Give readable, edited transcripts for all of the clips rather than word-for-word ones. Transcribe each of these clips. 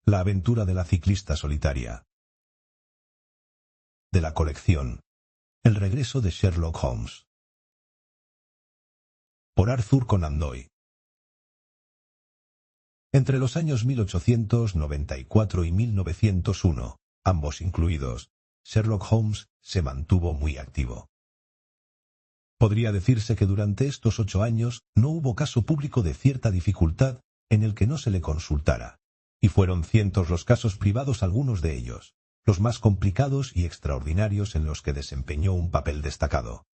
La aventura de la ciclista solitaria. De la colección El regreso de Sherlock Holmes. Por Arthur Conan Doyle. Entre los años 1894 y 1901, ambos incluidos, Sherlock Holmes se mantuvo muy activo. Podría decirse que durante estos 8 años no hubo caso público de cierta dificultad en el que no se le consultara, y fueron cientos los casos privados, algunos de ellos, los más complicados y extraordinarios, en los que desempeñó un papel destacado.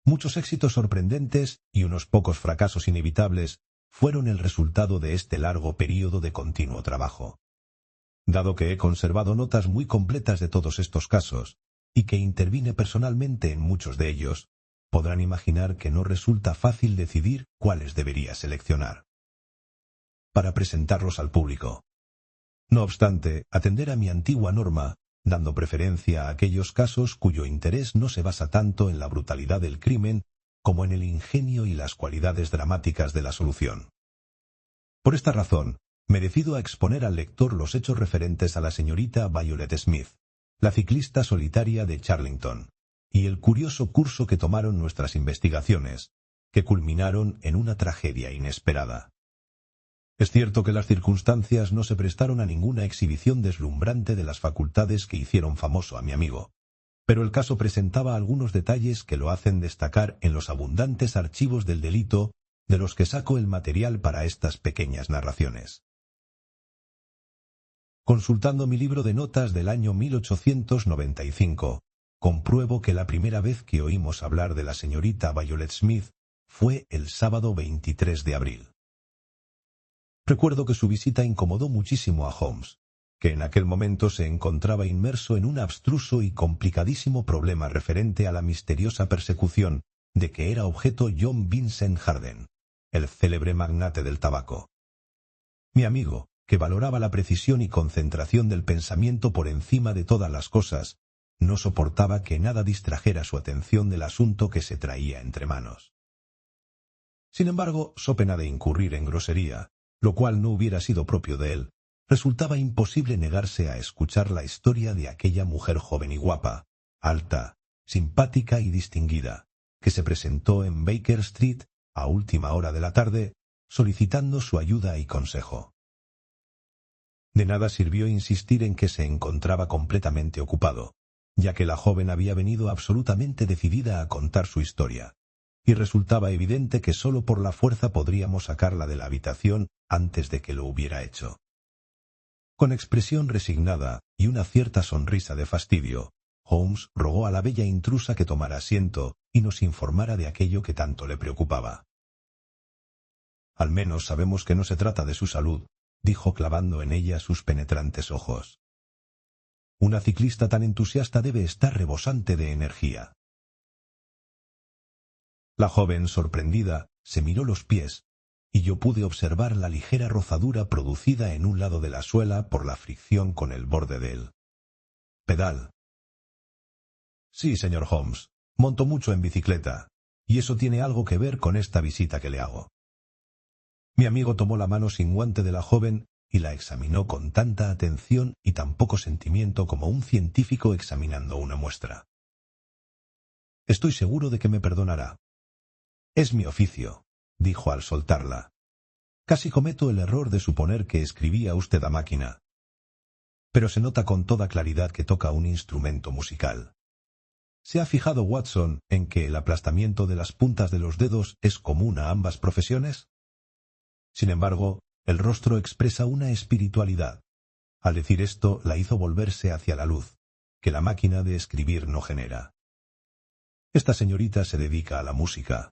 Muchos éxitos sorprendentes y unos pocos fracasos inevitables fueron el resultado de este largo período de continuo trabajo. Dado que he conservado notas muy completas de todos estos casos, y que intervine personalmente en muchos de ellos, podrán imaginar que no resulta fácil decidir cuáles debería seleccionar para presentarlos al público. No obstante, atender a mi antigua norma, dando preferencia a aquellos casos cuyo interés no se basa tanto en la brutalidad del crimen como en el ingenio y las cualidades dramáticas de la solución. Por esta razón, me decido a exponer al lector los hechos referentes a la señorita Violet Smith, la ciclista solitaria de Charlington, y el curioso curso que tomaron nuestras investigaciones, que culminaron en una tragedia inesperada. Es cierto que las circunstancias no se prestaron a ninguna exhibición deslumbrante de las facultades que hicieron famoso a mi amigo, pero el caso presentaba algunos detalles que lo hacen destacar en los abundantes archivos del delito de los que saco el material para estas pequeñas narraciones. Consultando mi libro de notas del año 1895, compruebo que la primera vez que oímos hablar de la señorita Violet Smith fue el sábado 23 de abril. Recuerdo que su visita incomodó muchísimo a Holmes, que en aquel momento se encontraba inmerso en un abstruso y complicadísimo problema referente a la misteriosa persecución de que era objeto John Vincent Harden, el célebre magnate del tabaco. Mi amigo, que valoraba la precisión y concentración del pensamiento por encima de todas las cosas, no soportaba que nada distrajera su atención del asunto que se traía entre manos. Sin embargo, so pena de incurrir en grosería, lo cual no hubiera sido propio de él, resultaba imposible negarse a escuchar la historia de aquella mujer joven y guapa, alta, simpática y distinguida, que se presentó en Baker Street a última hora de la tarde, solicitando su ayuda y consejo. De nada sirvió insistir en que se encontraba completamente ocupado, ya que la joven había venido absolutamente decidida a contar su historia, y resultaba evidente que sólo por la fuerza podríamos sacarla de la habitación antes de que lo hubiera hecho. Con expresión resignada y una cierta sonrisa de fastidio, Holmes rogó a la bella intrusa que tomara asiento y nos informara de aquello que tanto le preocupaba. «Al menos sabemos que no se trata de su salud», dijo clavando en ella sus penetrantes ojos. «Una ciclista tan entusiasta debe estar rebosante de energía». La joven, sorprendida, se miró los pies, y yo pude observar la ligera rozadura producida en un lado de la suela por la fricción con el borde del pedal. «Sí, señor Holmes, monto mucho en bicicleta, y eso tiene algo que ver con esta visita que le hago». Mi amigo tomó la mano sin guante de la joven y la examinó con tanta atención y tan poco sentimiento como un científico examinando una muestra. «Estoy seguro de que me perdonará. Es mi oficio», dijo al soltarla. «Casi cometo el error de suponer que escribía usted a máquina. Pero se nota con toda claridad que toca un instrumento musical. ¿Se ha fijado, Watson, en que el aplastamiento de las puntas de los dedos es común a ambas profesiones? Sin embargo, el rostro expresa una espiritualidad. Al decir esto, la hizo volverse hacia la luz, que la máquina de escribir no genera. Esta señorita se dedica a la música».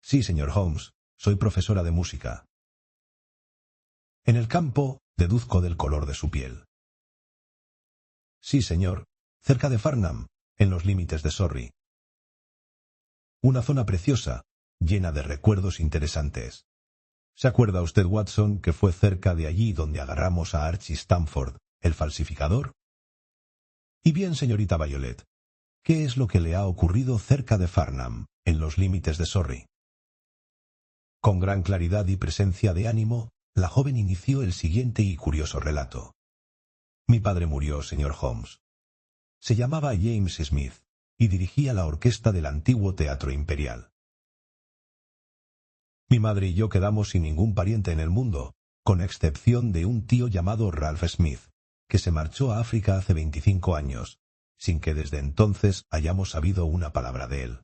«Sí, señor Holmes, soy profesora de música». «En el campo, deduzco del color de su piel». «Sí, señor, cerca de Farnham, en los límites de Surrey». «Una zona preciosa, llena de recuerdos interesantes. ¿Se acuerda usted, Watson, que fue cerca de allí donde agarramos a Archie Stamford, el falsificador? Y bien, señorita Violet, ¿qué es lo que le ha ocurrido cerca de Farnham, en los límites de Surrey?» Con gran claridad y presencia de ánimo, La joven inició el siguiente y curioso relato. Mi padre murió, señor Holmes. Se llamaba James Smith y dirigía la orquesta del antiguo Teatro Imperial. Mi madre y yo quedamos sin ningún pariente en el mundo, con excepción de un tío llamado Ralph Smith, que se marchó a África hace 25 años, sin que desde entonces hayamos sabido una palabra de él.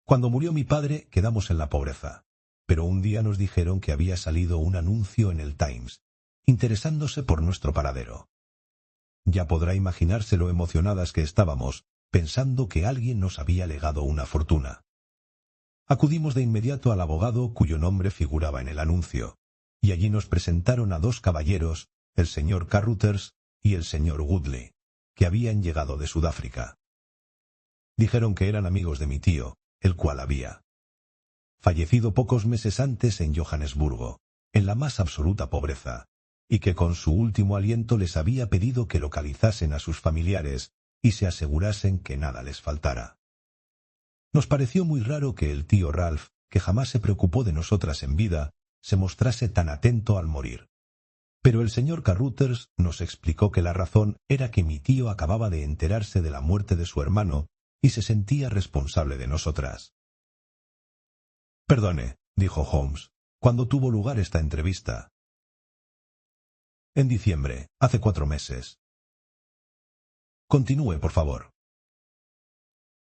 Cuando murió mi padre quedamos en la pobreza, pero un día nos dijeron que había salido un anuncio en el Times, interesándose por nuestro paradero. Ya podrá imaginarse lo emocionadas que estábamos, pensando que alguien nos había legado una fortuna. Acudimos de inmediato al abogado cuyo nombre figuraba en el anuncio, y allí nos presentaron a dos caballeros, el señor Carruthers y el señor Woodley, que habían llegado de Sudáfrica. Dijeron que eran amigos de mi tío, el cual había fallecido pocos meses antes en Johannesburgo, en la más absoluta pobreza, y que con su último aliento les había pedido que localizasen a sus familiares y se asegurasen que nada les faltara. Nos pareció muy raro que el tío Ralph, que jamás se preocupó de nosotras en vida, se mostrase tan atento al morir. Pero el señor Carruthers nos explicó que la razón era que mi tío acababa de enterarse de la muerte de su hermano y se sentía responsable de nosotras. Perdone, dijo Holmes, ¿cuándo tuvo lugar esta entrevista? En diciembre, hace 4 meses. Continúe, por favor.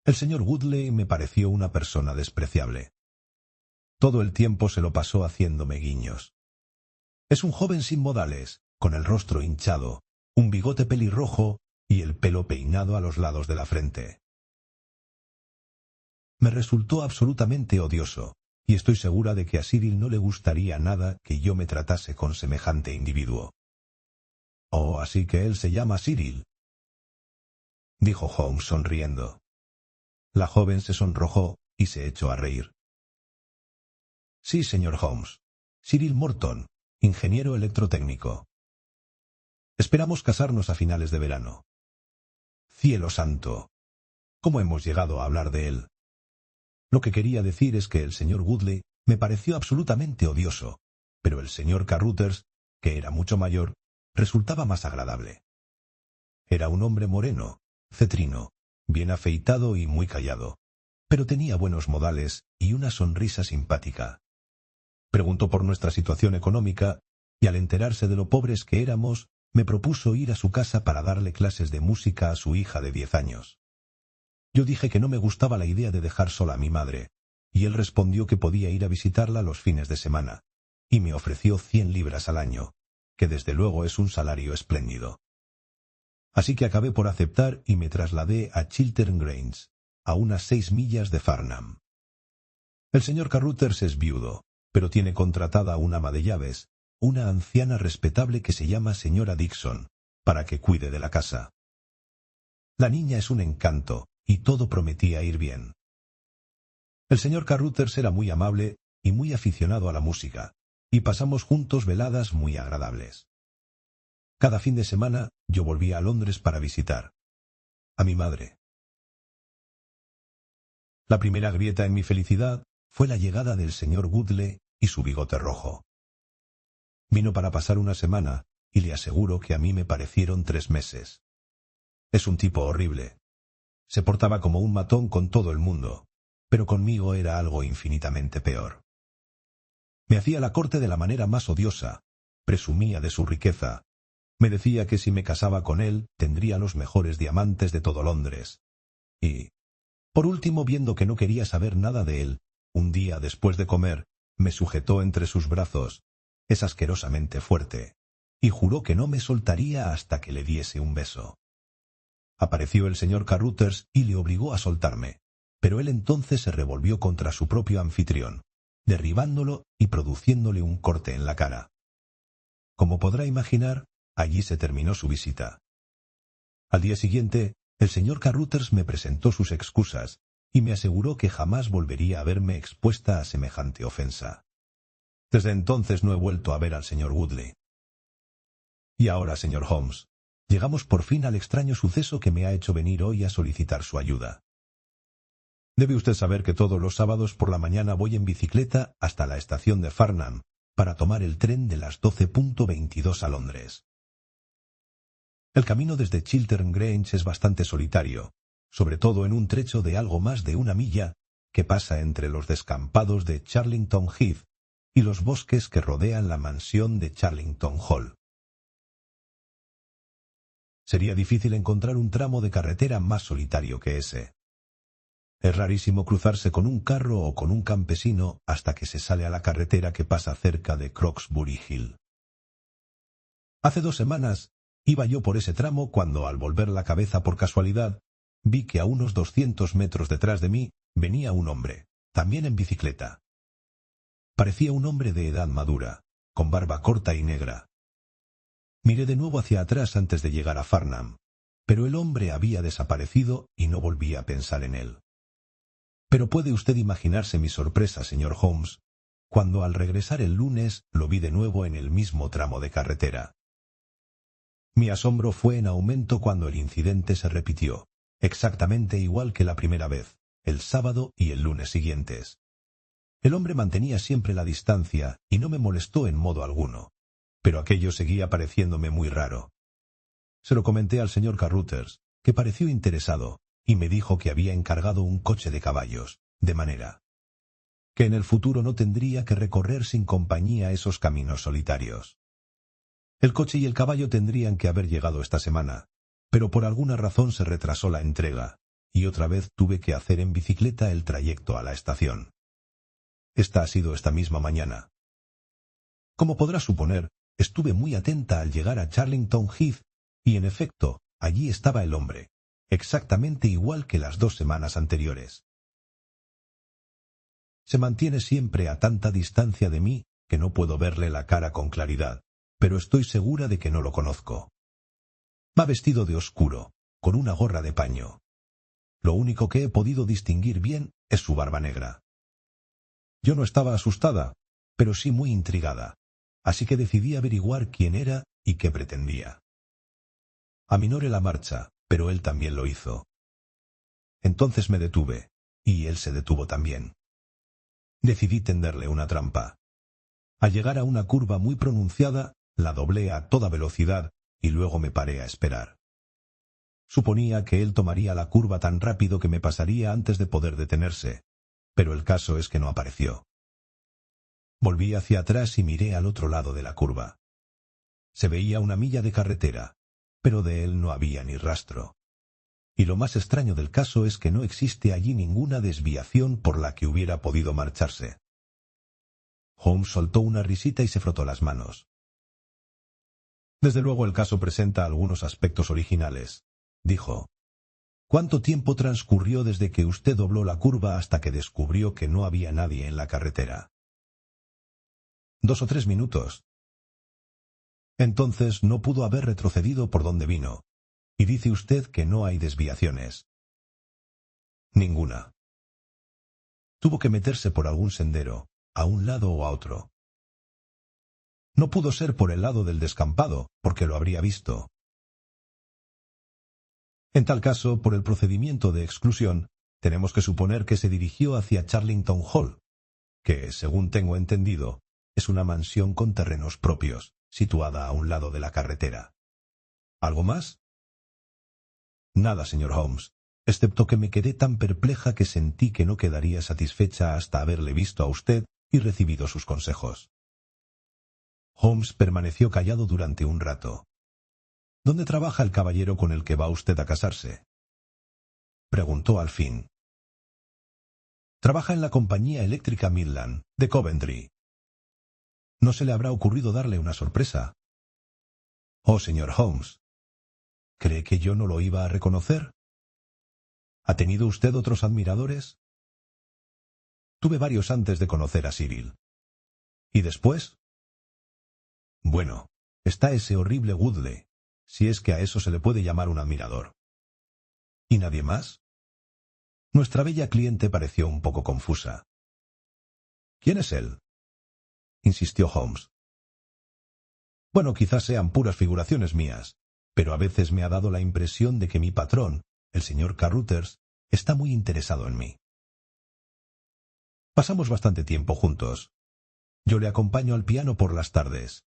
El señor Woodley me pareció una persona despreciable. Todo el tiempo se lo pasó haciéndome guiños. Es un joven sin modales, con el rostro hinchado, un bigote pelirrojo y el pelo peinado a los lados de la frente. Me resultó absolutamente odioso, y estoy segura de que a Cyril no le gustaría nada que yo me tratase con semejante individuo. «Oh, así que él se llama Cyril», dijo Holmes sonriendo. La joven se sonrojó y se echó a reír. «Sí, señor Holmes. Cyril Morton, ingeniero electrotécnico. Esperamos casarnos a finales de verano». «Cielo santo. ¿Cómo hemos llegado a hablar de él?» Lo que quería decir es que el señor Woodley me pareció absolutamente odioso, pero el señor Carruthers, que era mucho mayor, resultaba más agradable. Era un hombre moreno, cetrino, bien afeitado y muy callado, pero tenía buenos modales y una sonrisa simpática. Preguntó por nuestra situación económica y al enterarse de lo pobres que éramos, me propuso ir a su casa para darle clases de música a su hija de 10 años. Yo dije que no me gustaba la idea de dejar sola a mi madre, y él respondió que podía ir a visitarla los fines de semana, y me ofreció 100 libras al año, que desde luego es un salario espléndido. Así que acabé por aceptar y me trasladé a Chiltern Grange, a unas 6 millas de Farnham. El señor Carruthers es viudo, pero tiene contratada a una ama de llaves, una anciana respetable que se llama señora Dixon, para que cuide de la casa. La niña es un encanto, y todo prometía ir bien. El señor Carruthers era muy amable y muy aficionado a la música, y pasamos juntos veladas muy agradables. Cada fin de semana yo volvía a Londres para visitar a mi madre. La primera grieta en mi felicidad fue la llegada del señor Woodley y su bigote rojo. Vino para pasar una semana, y le aseguro que a mí me parecieron 3 meses. Es un tipo horrible. Se portaba como un matón con todo el mundo, pero conmigo era algo infinitamente peor. Me hacía la corte de la manera más odiosa, presumía de su riqueza, me decía que si me casaba con él tendría los mejores diamantes de todo Londres. Y, por último, viendo que no quería saber nada de él, un día después de comer, me sujetó entre sus brazos, es asquerosamente fuerte, y juró que no me soltaría hasta que le diese un beso. Apareció el señor Carruthers y le obligó a soltarme, pero él entonces se revolvió contra su propio anfitrión, derribándolo y produciéndole un corte en la cara. Como podrá imaginar, allí se terminó su visita. Al día siguiente, el señor Carruthers me presentó sus excusas y me aseguró que jamás volvería a verme expuesta a semejante ofensa. Desde entonces no he vuelto a ver al señor Woodley. Y ahora, señor Holmes, llegamos por fin al extraño suceso que me ha hecho venir hoy a solicitar su ayuda. Debe usted saber que todos los sábados por la mañana voy en bicicleta hasta la estación de Farnham para tomar el tren de las 12:22 a Londres. El camino desde Chiltern Grange es bastante solitario, sobre todo en un trecho de algo más de 1 milla que pasa entre los descampados de Charlington Heath y los bosques que rodean la mansión de Charlington Hall. Sería difícil encontrar un tramo de carretera más solitario que ese. Es rarísimo cruzarse con un carro o con un campesino hasta que se sale a la carretera que pasa cerca de Croxbury Hill. Hace 2 semanas iba yo por ese tramo cuando, al volver la cabeza por casualidad, vi que a unos 200 metros detrás de mí venía un hombre, también en bicicleta. Parecía un hombre de edad madura, con barba corta y negra. Miré de nuevo hacia atrás antes de llegar a Farnham, pero el hombre había desaparecido y no volví a pensar en él. Pero puede usted imaginarse mi sorpresa, señor Holmes, cuando al regresar el lunes lo vi de nuevo en el mismo tramo de carretera. Mi asombro fue en aumento cuando el incidente se repitió, exactamente igual que la primera vez, el sábado y el lunes siguientes. El hombre mantenía siempre la distancia y no me molestó en modo alguno, pero aquello seguía pareciéndome muy raro. Se lo comenté al señor Carruthers, que pareció interesado, y me dijo que había encargado un coche de caballos, de manera que en el futuro no tendría que recorrer sin compañía esos caminos solitarios. El coche y el caballo tendrían que haber llegado esta semana, pero por alguna razón se retrasó la entrega, y otra vez tuve que hacer en bicicleta el trayecto a la estación. Esta ha sido esta misma mañana. Como podrá suponer, estuve muy atenta al llegar a Charlington Heath, y en efecto, allí estaba el hombre, exactamente igual que las 2 semanas anteriores. Se mantiene siempre a tanta distancia de mí que no puedo verle la cara con claridad, pero estoy segura de que no lo conozco. Va vestido de oscuro, con una gorra de paño. Lo único que he podido distinguir bien es su barba negra. Yo no estaba asustada, pero sí muy intrigada, así que decidí averiguar quién era y qué pretendía. Aminoré la marcha, pero él también lo hizo. Entonces me detuve, y él se detuvo también. Decidí tenderle una trampa. Al llegar a una curva muy pronunciada, la doblé a toda velocidad y luego me paré a esperar. Suponía que él tomaría la curva tan rápido que me pasaría antes de poder detenerse, pero el caso es que no apareció. Volví hacia atrás y miré al otro lado de la curva. Se veía 1 milla de carretera, pero de él no había ni rastro. Y lo más extraño del caso es que no existe allí ninguna desviación por la que hubiera podido marcharse. Holmes soltó una risita y se frotó las manos. Desde luego el caso presenta algunos aspectos originales, dijo. ¿Cuánto tiempo transcurrió desde que usted dobló la curva hasta que descubrió que no había nadie en la carretera? 2 o 3 minutos. Entonces no pudo haber retrocedido por donde vino, y dice usted que no hay desviaciones. Ninguna. Tuvo que meterse por algún sendero, a un lado o a otro. No pudo ser por el lado del descampado, porque lo habría visto. En tal caso, por el procedimiento de exclusión, tenemos que suponer que se dirigió hacia Charlington Hall, que, según tengo entendido, es una mansión con terrenos propios, situada a un lado de la carretera. ¿Algo más? Nada, señor Holmes, excepto que me quedé tan perpleja que sentí que no quedaría satisfecha hasta haberle visto a usted y recibido sus consejos. Holmes permaneció callado durante un rato. ¿Dónde trabaja el caballero con el que va usted a casarse?, preguntó al fin. Trabaja en la compañía eléctrica Midland, de Coventry. ¿No se le habrá ocurrido darle una sorpresa? Oh, señor Holmes, ¿cree que yo no lo iba a reconocer? ¿Ha tenido usted otros admiradores? Tuve varios antes de conocer a Cyril. ¿Y después? Bueno, está ese horrible Woodley, si es que a eso se le puede llamar un admirador. ¿Y nadie más? Nuestra bella cliente pareció un poco confusa. ¿Quién es él?, insistió Holmes. Bueno, quizás sean puras figuraciones mías, pero a veces me ha dado la impresión de que mi patrón, el señor Carruthers, está muy interesado en mí. Pasamos bastante tiempo juntos. Yo le acompaño al piano por las tardes.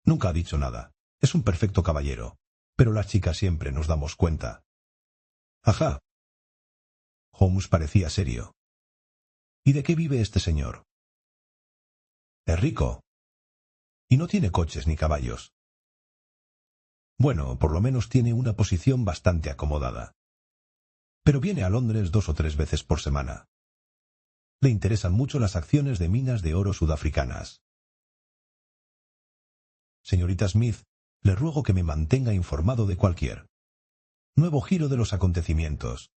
Nunca ha dicho nada. Es un perfecto caballero. Pero las chicas siempre nos damos cuenta. Ajá. Holmes parecía serio. ¿Y de qué vive este señor? Es rico. Y no tiene coches ni caballos. Bueno, por lo menos tiene una posición bastante acomodada. Pero viene a Londres 2 o 3 veces por semana. Le interesan mucho las acciones de minas de oro sudafricanas. Señorita Smith, le ruego que me mantenga informado de cualquier nuevo giro de los acontecimientos.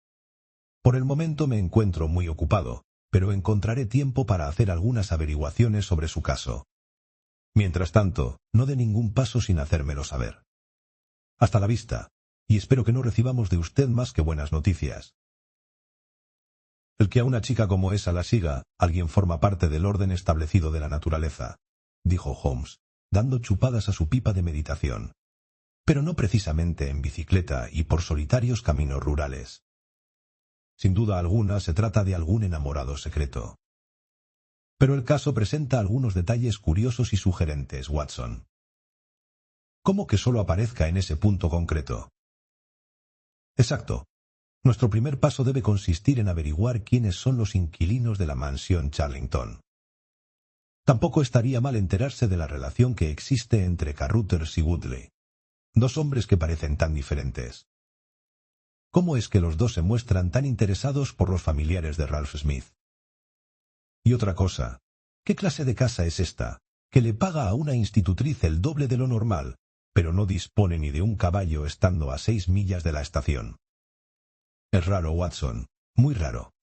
Por el momento me encuentro muy ocupado, pero encontraré tiempo para hacer algunas averiguaciones sobre su caso. Mientras tanto, no dé ningún paso sin hacérmelo saber. Hasta la vista, y espero que no recibamos de usted más que buenas noticias. El que a una chica como esa la siga, alguien forma parte del orden establecido de la naturaleza, dijo Holmes, dando chupadas a su pipa de meditación. Pero no precisamente en bicicleta y por solitarios caminos rurales. Sin duda alguna se trata de algún enamorado secreto. Pero el caso presenta algunos detalles curiosos y sugerentes, Watson. ¿Cómo que solo aparezca en ese punto concreto? Exacto. Nuestro primer paso debe consistir en averiguar quiénes son los inquilinos de la mansión Charlington. Tampoco estaría mal enterarse de la relación que existe entre Carruthers y Woodley, dos hombres que parecen tan diferentes. ¿Cómo es que los dos se muestran tan interesados por los familiares de Ralph Smith? Y otra cosa, ¿qué clase de casa es esta, que le paga a una institutriz el doble de lo normal, pero no dispone ni de un caballo estando a 6 millas de la estación? Es raro, Watson, muy raro.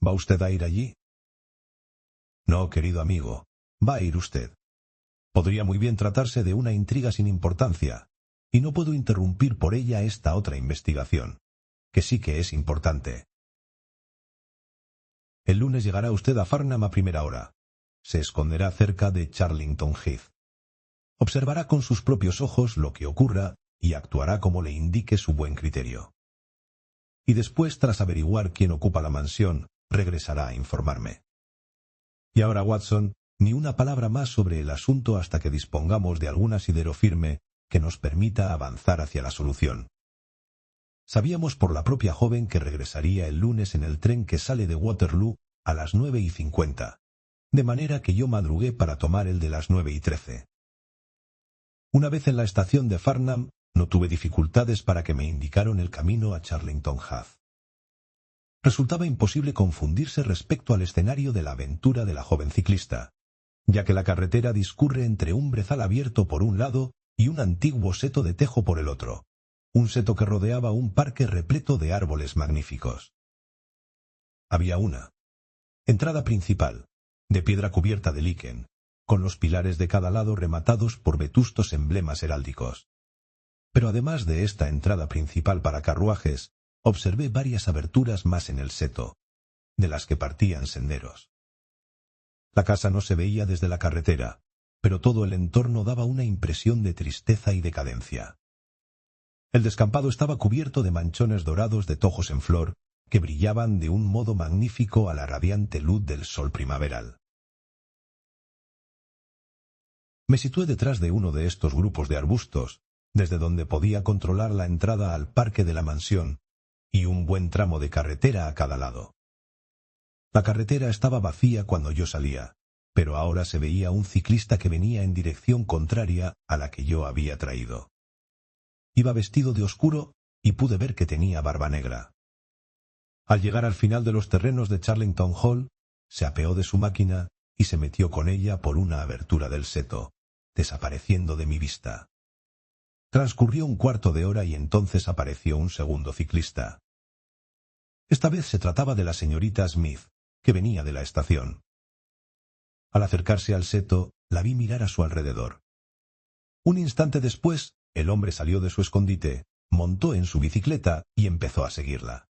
¿Va usted a ir allí? No, querido amigo, va a ir usted. Podría muy bien tratarse de una intriga sin importancia, y no puedo interrumpir por ella esta otra investigación, que sí que es importante. El lunes llegará usted a Farnham a primera hora. Se esconderá cerca de Charlington Heath. Observará con sus propios ojos lo que ocurra y actuará como le indique su buen criterio. Y después, tras averiguar quién ocupa la mansión, regresará a informarme. Y ahora, Watson, ni una palabra más sobre el asunto hasta que dispongamos de algún asidero firme que nos permita avanzar hacia la solución. Sabíamos por la propia joven que regresaría el lunes en el tren que sale de Waterloo a las 9:50, de manera que yo madrugué para tomar el de las 9:13. Una vez en la estación de Farnham, no tuve dificultades para que me indicaran el camino a Charlington Heath. Resultaba imposible confundirse respecto al escenario de la aventura de la joven ciclista, ya que la carretera discurre entre un brezal abierto por un lado y un antiguo seto de tejo por el otro, un seto que rodeaba un parque repleto de árboles magníficos. Había una entrada principal, de piedra cubierta de liquen, con los pilares de cada lado rematados por vetustos emblemas heráldicos. Pero además de esta entrada principal para carruajes, observé varias aberturas más en el seto, de las que partían senderos. La casa no se veía desde la carretera, pero todo el entorno daba una impresión de tristeza y decadencia. El descampado estaba cubierto de manchones dorados de tojos en flor, que brillaban de un modo magnífico a la radiante luz del sol primaveral. Me situé detrás de uno de estos grupos de arbustos, desde donde podía controlar la entrada al parque de la mansión, y un buen tramo de carretera a cada lado. La carretera estaba vacía cuando yo salía, pero ahora se veía un ciclista que venía en dirección contraria a la que yo había traído. Iba vestido de oscuro y pude ver que tenía barba negra. Al llegar al final de los terrenos de Charlington Hall, se apeó de su máquina y se metió con ella por una abertura del seto, desapareciendo de mi vista. Transcurrió un cuarto de hora y entonces apareció un segundo ciclista. Esta vez se trataba de la señorita Smith, que venía de la estación. Al acercarse al seto, la vi mirar a su alrededor. Un instante después, el hombre salió de su escondite, montó en su bicicleta y empezó a seguirla.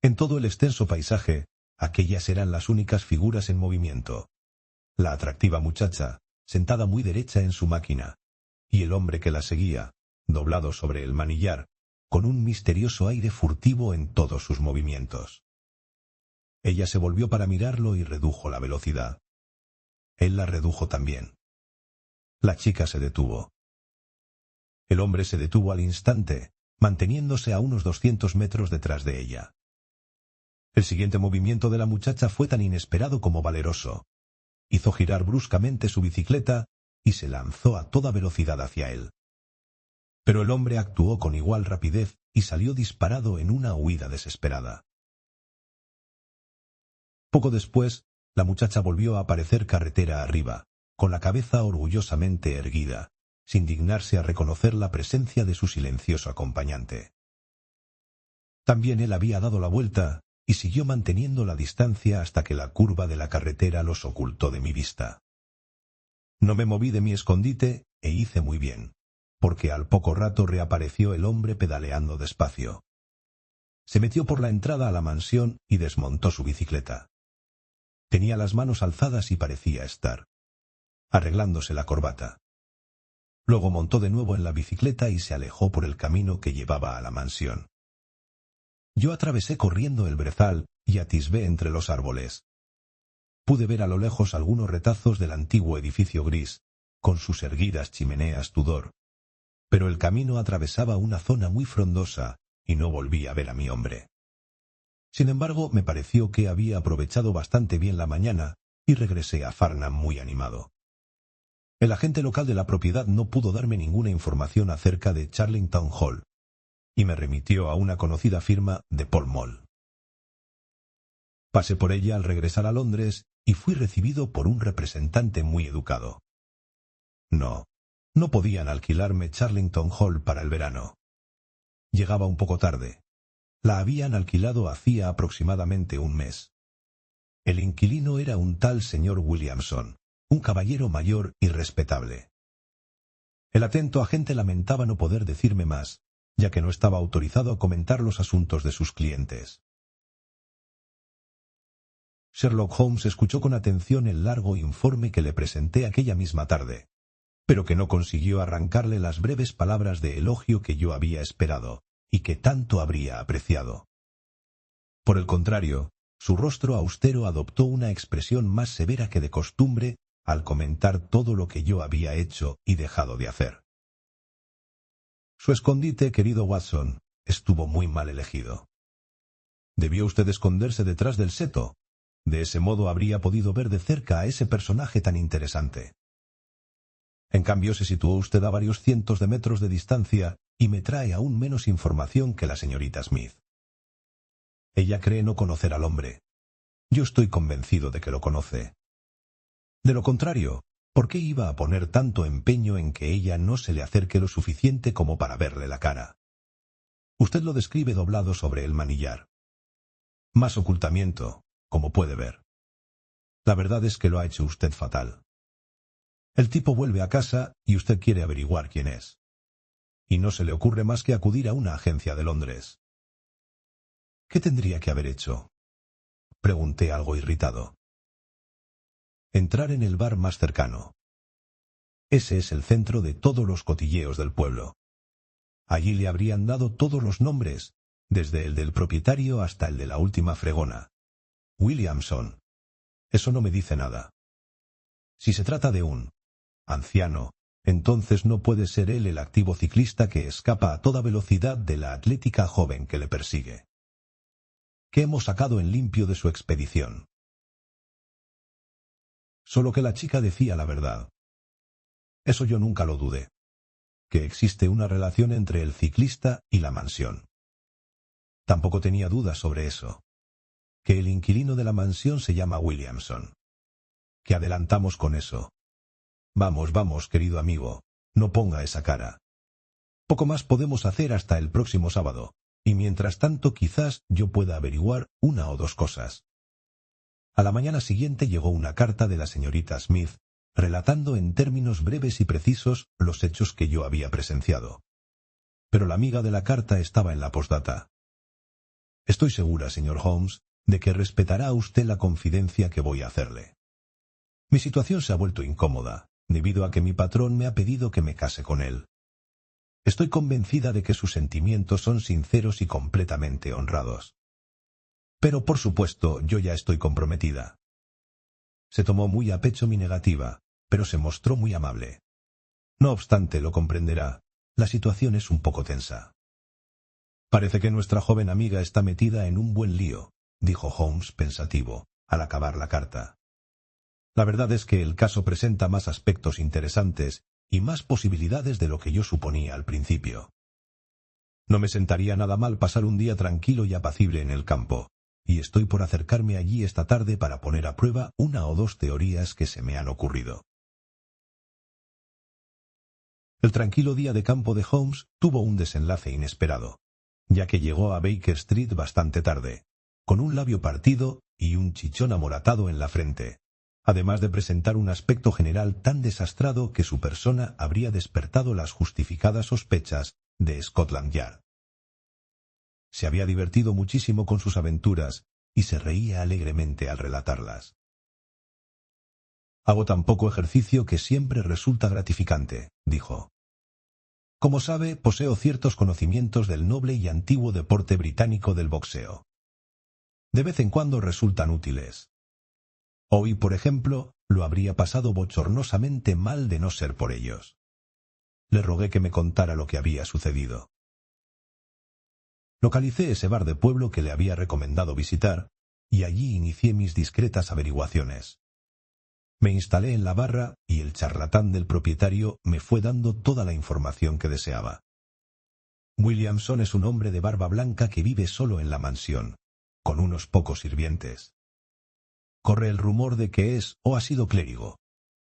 En todo el extenso paisaje, aquellas eran las únicas figuras en movimiento. La atractiva muchacha, sentada muy derecha en su máquina, y el hombre que la seguía, doblado sobre el manillar, con un misterioso aire furtivo en todos sus movimientos. Ella se volvió para mirarlo y redujo la velocidad. él la redujo también. La chica se detuvo. El hombre se detuvo al instante, manteniéndose a unos 200 metros detrás de ella. El siguiente movimiento de la muchacha fue tan inesperado como valeroso. Hizo girar bruscamente su bicicleta y se lanzó a toda velocidad hacia él. Pero el hombre actuó con igual rapidez y salió disparado en una huida desesperada. Poco después, la muchacha volvió a aparecer carretera arriba, con la cabeza orgullosamente erguida, sin dignarse a reconocer la presencia de su silencioso acompañante. También él había dado la vuelta y siguió manteniendo la distancia hasta que la curva de la carretera los ocultó de mi vista. No me moví de mi escondite e hice muy bien, porque al poco rato reapareció el hombre pedaleando despacio. Se metió por la entrada a la mansión y desmontó su bicicleta. Tenía las manos alzadas y parecía estar arreglándose la corbata. Luego montó de nuevo en la bicicleta y se alejó por el camino que llevaba a la mansión. Yo atravesé corriendo el brezal y atisbé entre los árboles. Pude ver a lo lejos algunos retazos del antiguo edificio gris, con sus erguidas chimeneas Tudor. Pero el camino atravesaba una zona muy frondosa y no volví a ver a mi hombre. Sin embargo, me pareció que había aprovechado bastante bien la mañana y regresé a Farnham muy animado. El agente local de la propiedad no pudo darme ninguna información acerca de Charlington Hall, y me remitió a una conocida firma de Pall Mall. Pasé por ella al regresar a Londres y fui recibido por un representante muy educado. No podían alquilarme Charlington Hall para el verano. Llegaba un poco tarde. La habían alquilado hacía aproximadamente un mes. El inquilino era un tal señor Williamson, un caballero mayor y respetable. El atento agente lamentaba no poder decirme más, ya que no estaba autorizado a comentar los asuntos de sus clientes. Sherlock Holmes escuchó con atención el largo informe que le presenté aquella misma tarde, pero que no consiguió arrancarle las breves palabras de elogio que yo había esperado y que tanto habría apreciado. Por el contrario, su rostro austero adoptó una expresión más severa que de costumbre al comentar todo lo que yo había hecho y dejado de hacer. Su escondite, querido Watson, estuvo muy mal elegido. Debió usted esconderse detrás del seto. De ese modo habría podido ver de cerca a ese personaje tan interesante. En cambio, se situó usted a varios cientos de metros de distancia y me trae aún menos información que la señorita Smith. Ella cree no conocer al hombre. Yo estoy convencido de que lo conoce. De lo contrario, ¿por qué iba a poner tanto empeño en que ella no se le acerque lo suficiente como para verle la cara? Usted lo describe doblado sobre el manillar. Más ocultamiento, como puede ver. La verdad es que lo ha hecho usted fatal. El tipo vuelve a casa y usted quiere averiguar quién es. Y no se le ocurre más que acudir a una agencia de Londres. ¿Qué tendría que haber hecho? Pregunté algo irritado. Entrar en el bar más cercano. Ese es el centro de todos los cotilleos del pueblo. Allí le habrían dado todos los nombres, desde el del propietario hasta el de la última fregona. Williamson. Eso no me dice nada. Si se trata de un anciano, entonces no puede ser él el activo ciclista que escapa a toda velocidad de la atlética joven que le persigue. ¿Qué hemos sacado en limpio de su expedición? Solo que la chica decía la verdad. Eso yo nunca lo dudé. Que existe una relación entre el ciclista y la mansión. Tampoco tenía dudas sobre eso. Que el inquilino de la mansión se llama Williamson. Que adelantamos con eso. Vamos, querido amigo, no ponga esa cara. Poco más podemos hacer hasta el próximo sábado, y mientras tanto quizás yo pueda averiguar una o dos cosas. A la mañana siguiente llegó una carta de la señorita Smith, relatando en términos breves y precisos los hechos que yo había presenciado. Pero la amiga de la carta estaba en la postdata. Estoy segura, señor Holmes, de que respetará usted la confidencia que voy a hacerle. Mi situación se ha vuelto incómoda, debido a que mi patrón me ha pedido que me case con él. Estoy convencida de que sus sentimientos son sinceros y completamente honrados. Pero, por supuesto, yo ya estoy comprometida. Se tomó muy a pecho mi negativa, pero se mostró muy amable. No obstante, lo comprenderá, la situación es un poco tensa. Parece que nuestra joven amiga está metida en un buen lío, dijo Holmes pensativo, al acabar la carta. La verdad es que el caso presenta más aspectos interesantes y más posibilidades de lo que yo suponía al principio. No me sentaría nada mal pasar un día tranquilo y apacible en el campo, y estoy por acercarme allí esta tarde para poner a prueba una o dos teorías que se me han ocurrido. El tranquilo día de campo de Holmes tuvo un desenlace inesperado, ya que llegó a Baker Street bastante tarde, con un labio partido y un chichón amoratado en la frente, además de presentar un aspecto general tan desastrado que su persona habría despertado las justificadas sospechas de Scotland Yard. Se había divertido muchísimo con sus aventuras y se reía alegremente al relatarlas. Hago tan poco ejercicio que siempre resulta gratificante, dijo. Como sabe, poseo ciertos conocimientos del noble y antiguo deporte británico del boxeo. De vez en cuando resultan útiles. Hoy, por ejemplo, lo habría pasado bochornosamente mal de no ser por ellos. Le rogué que me contara lo que había sucedido. Localicé ese bar de pueblo que le había recomendado visitar, y allí inicié mis discretas averiguaciones. Me instalé en la barra y el charlatán del propietario me fue dando toda la información que deseaba. Williamson es un hombre de barba blanca que vive solo en la mansión, con unos pocos sirvientes. Corre el rumor de que es o ha sido clérigo,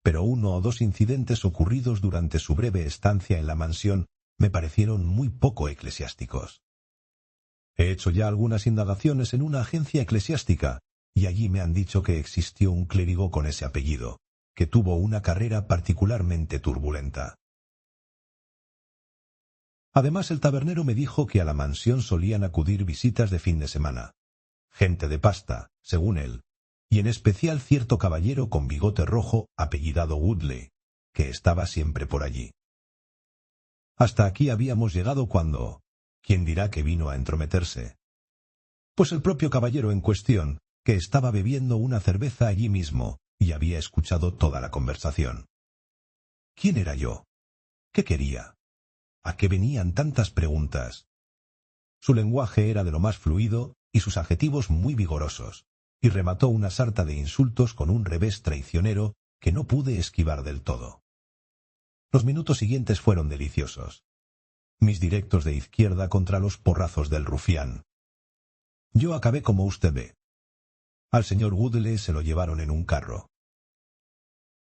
pero uno o dos incidentes ocurridos durante su breve estancia en la mansión me parecieron muy poco eclesiásticos. He hecho ya algunas indagaciones en una agencia eclesiástica, y allí me han dicho que existió un clérigo con ese apellido, que tuvo una carrera particularmente turbulenta. Además, el tabernero me dijo que a la mansión solían acudir visitas de fin de semana. Gente de pasta, según él, y en especial cierto caballero con bigote rojo apellidado Woodley, que estaba siempre por allí. Hasta aquí habíamos llegado cuando... ¿Quién dirá que vino a entrometerse? Pues el propio caballero en cuestión, que estaba bebiendo una cerveza allí mismo y había escuchado toda la conversación. ¿Quién era yo? ¿Qué quería? ¿A qué venían tantas preguntas? Su lenguaje era de lo más fluido y sus adjetivos muy vigorosos, y remató una sarta de insultos con un revés traicionero que no pude esquivar del todo. Los minutos siguientes fueron deliciosos. Mis directos de izquierda contra los porrazos del rufián. Yo acabé como usted ve. Al señor Woodley se lo llevaron en un carro.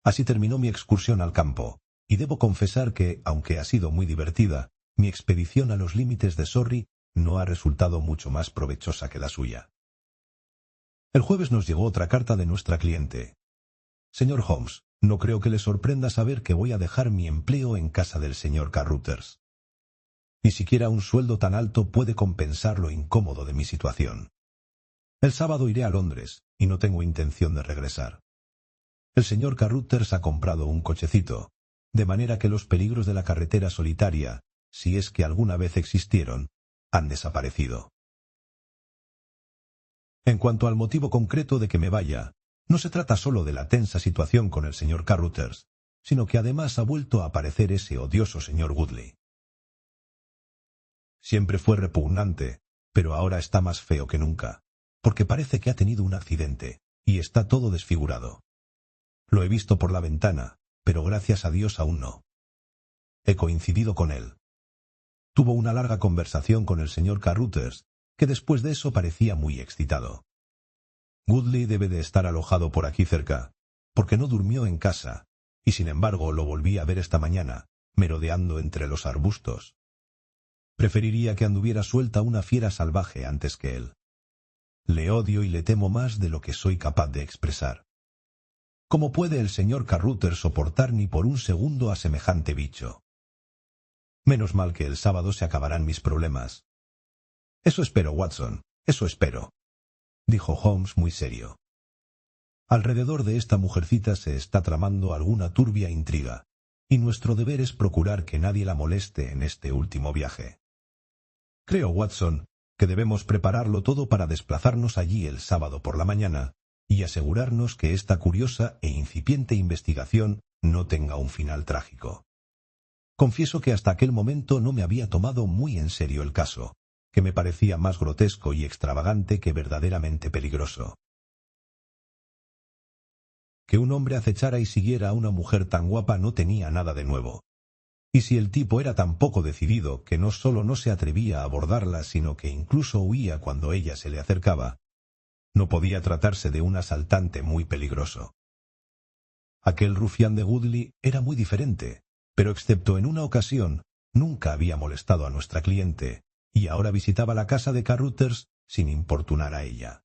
Así terminó mi excursión al campo, y debo confesar que, aunque ha sido muy divertida, mi expedición a los límites de Surrey no ha resultado mucho más provechosa que la suya. El jueves nos llegó otra carta de nuestra cliente. Señor Holmes, no creo que le sorprenda saber que voy a dejar mi empleo en casa del señor Carruthers. Ni siquiera un sueldo tan alto puede compensar lo incómodo de mi situación. El sábado iré a Londres, y no tengo intención de regresar. El señor Carruthers ha comprado un cochecito, de manera que los peligros de la carretera solitaria, si es que alguna vez existieron, han desaparecido. En cuanto al motivo concreto de que me vaya, no se trata solo de la tensa situación con el señor Carruthers, sino que además ha vuelto a aparecer ese odioso señor Woodley. Siempre fue repugnante, pero ahora está más feo que nunca, porque parece que ha tenido un accidente, y está todo desfigurado. Lo he visto por la ventana, pero gracias a Dios aún no. He coincidido con él. Tuvo una larga conversación con el señor Carruthers, que después de eso parecía muy excitado. Woodley debe de estar alojado por aquí cerca, porque no durmió en casa, y sin embargo lo volví a ver esta mañana, merodeando entre los arbustos. Preferiría que anduviera suelta una fiera salvaje antes que él. Le odio y le temo más de lo que soy capaz de expresar. ¿Cómo puede el señor Carruthers soportar ni por un segundo a semejante bicho? Menos mal que el sábado se acabarán mis problemas. Eso espero, Watson, eso espero, dijo Holmes muy serio. Alrededor de esta mujercita se está tramando alguna turbia intriga, y nuestro deber es procurar que nadie la moleste en este último viaje. Creo, Watson, que debemos prepararlo todo para desplazarnos allí el sábado por la mañana, y asegurarnos que esta curiosa e incipiente investigación no tenga un final trágico. Confieso que hasta aquel momento no me había tomado muy en serio el caso, que me parecía más grotesco y extravagante que verdaderamente peligroso. Que un hombre acechara y siguiera a una mujer tan guapa no tenía nada de nuevo. Y si el tipo era tan poco decidido que no solo no se atrevía a abordarla, sino que incluso huía cuando ella se le acercaba, no podía tratarse de un asaltante muy peligroso. Aquel rufián de Woodley era muy diferente, pero excepto en una ocasión, nunca había molestado a nuestra cliente, y ahora visitaba la casa de Carruthers sin importunar a ella.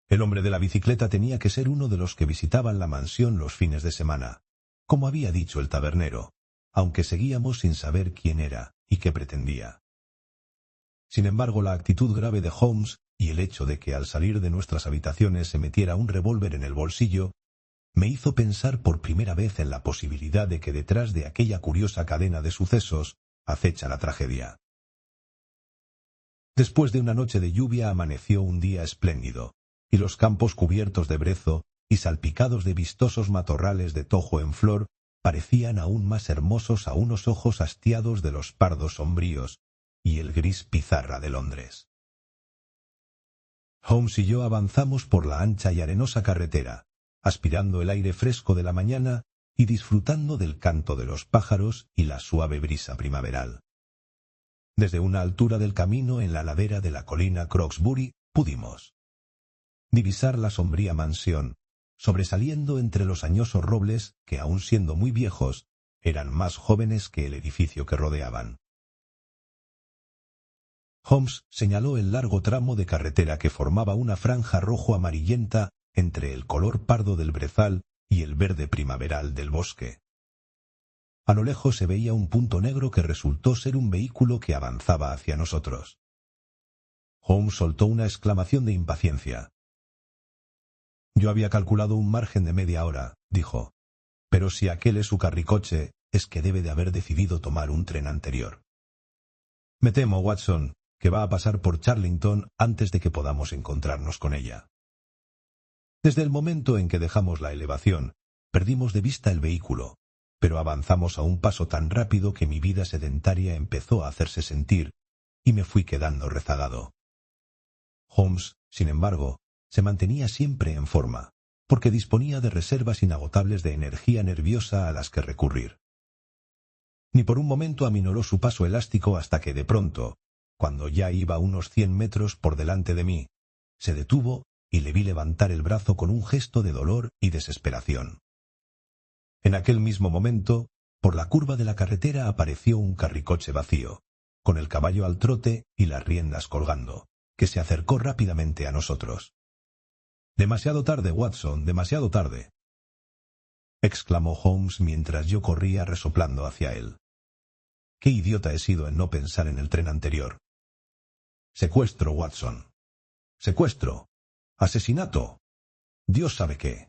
El hombre de la bicicleta tenía que ser uno de los que visitaban la mansión los fines de semana, como había dicho el tabernero, aunque seguíamos sin saber quién era y qué pretendía. Sin embargo, la actitud grave de Holmes y el hecho de que al salir de nuestras habitaciones se metiera un revólver en el bolsillo me hizo pensar por primera vez en la posibilidad de que detrás de aquella curiosa cadena de sucesos acecha la tragedia. Después de una noche de lluvia amaneció un día espléndido, y los campos cubiertos de brezo y salpicados de vistosos matorrales de tojo en flor parecían aún más hermosos a unos ojos hastiados de los pardos sombríos y el gris pizarra de Londres. Holmes y yo avanzamos por la ancha y arenosa carretera, aspirando el aire fresco de la mañana y disfrutando del canto de los pájaros y la suave brisa primaveral. Desde una altura del camino en la ladera de la colina Croxbury pudimos divisar la sombría mansión, sobresaliendo entre los añosos robles que, aun siendo muy viejos, eran más jóvenes que el edificio que rodeaban. Holmes señaló el largo tramo de carretera que formaba una franja rojo-amarillenta entre el color pardo del brezal y el verde primaveral del bosque. A lo lejos se veía un punto negro que resultó ser un vehículo que avanzaba hacia nosotros. Holmes soltó una exclamación de impaciencia. «Yo había calculado un margen de media hora», dijo, «pero si aquel es su carricoche, es que debe de haber decidido tomar un tren anterior. Me temo, Watson, que va a pasar por Charlington antes de que podamos encontrarnos con ella». Desde el momento en que dejamos la elevación, perdimos de vista el vehículo, pero avanzamos a un paso tan rápido que mi vida sedentaria empezó a hacerse sentir, y me fui quedando rezagado. Holmes, sin embargo, se mantenía siempre en forma, porque disponía de reservas inagotables de energía nerviosa a las que recurrir. Ni por un momento aminoró su paso elástico hasta que de pronto, cuando ya iba unos 100 metros por delante de mí, se detuvo y le vi levantar el brazo con un gesto de dolor y desesperación. En aquel mismo momento, por la curva de la carretera apareció un carricoche vacío, con el caballo al trote y las riendas colgando, que se acercó rápidamente a nosotros. «Demasiado tarde, Watson, demasiado tarde», exclamó Holmes mientras yo corría resoplando hacia él. «Qué idiota he sido en no pensar en el tren anterior. Secuestro, Watson. Secuestro. Asesinato. Dios sabe qué.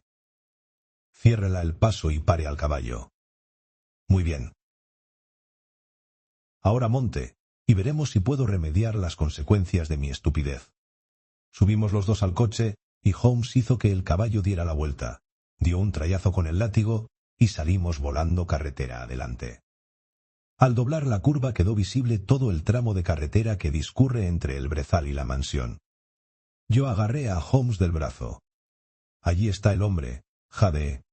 Ciérrela el paso y pare al caballo. Muy bien. Ahora monte, y veremos si puedo remediar las consecuencias de mi estupidez». Subimos los dos al coche, y Holmes hizo que el caballo diera la vuelta, dio un trayazo con el látigo, y salimos volando carretera adelante. Al doblar la curva quedó visible todo el tramo de carretera que discurre entre el brezal y la mansión. Yo agarré a Holmes del brazo. «Allí está el hombre, jade».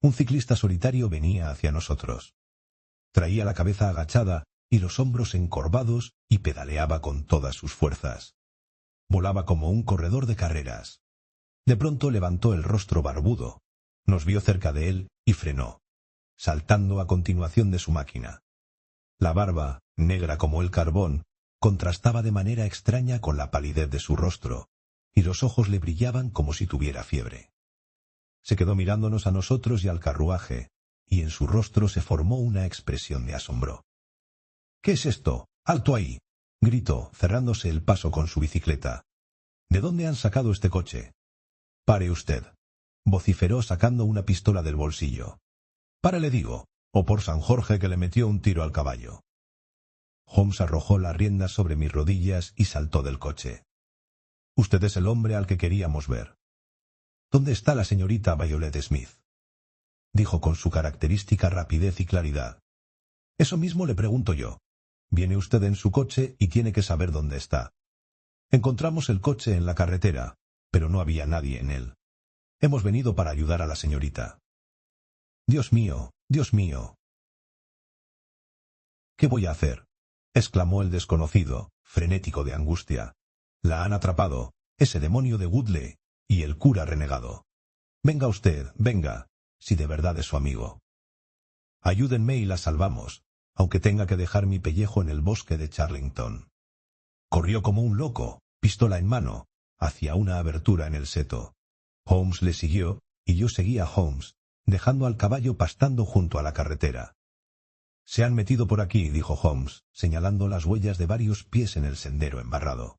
Un ciclista solitario venía hacia nosotros. Traía la cabeza agachada y los hombros encorvados y pedaleaba con todas sus fuerzas. Volaba como un corredor de carreras. De pronto levantó el rostro barbudo, nos vio cerca de él y frenó, saltando a continuación de su máquina. La barba, negra como el carbón, contrastaba de manera extraña con la palidez de su rostro, y los ojos le brillaban como si tuviera fiebre. Se quedó mirándonos a nosotros y al carruaje, y en su rostro se formó una expresión de asombro. «¿Qué es esto? ¡Alto ahí!», gritó, cerrándose el paso con su bicicleta. «¿De dónde han sacado este coche?». «Pare usted», vociferó sacando una pistola del bolsillo. «Pare, le digo, o por San Jorge que le metió un tiro al caballo». Holmes arrojó las riendas sobre mis rodillas y saltó del coche. «Usted es el hombre al que queríamos ver. ¿Dónde está la señorita Violet Smith?», dijo con su característica rapidez y claridad. «Eso mismo le pregunto yo. Viene usted en su coche y tiene que saber dónde está. Encontramos el coche en la carretera, pero no había nadie en él. Hemos venido para ayudar a la señorita». «Dios mío, Dios mío». «¿Qué voy a hacer?», exclamó el desconocido, frenético de angustia. «La han atrapado, ese demonio de Woodley, y el cura renegado. Venga usted, venga, si de verdad es su amigo. Ayúdenme y la salvamos, aunque tenga que dejar mi pellejo en el bosque de Charlington». Corrió como un loco, pistola en mano, hacia una abertura en el seto. Holmes le siguió, y yo seguí a Holmes, dejando al caballo pastando junto a la carretera. «Se han metido por aquí», dijo Holmes, señalando las huellas de varios pies en el sendero embarrado.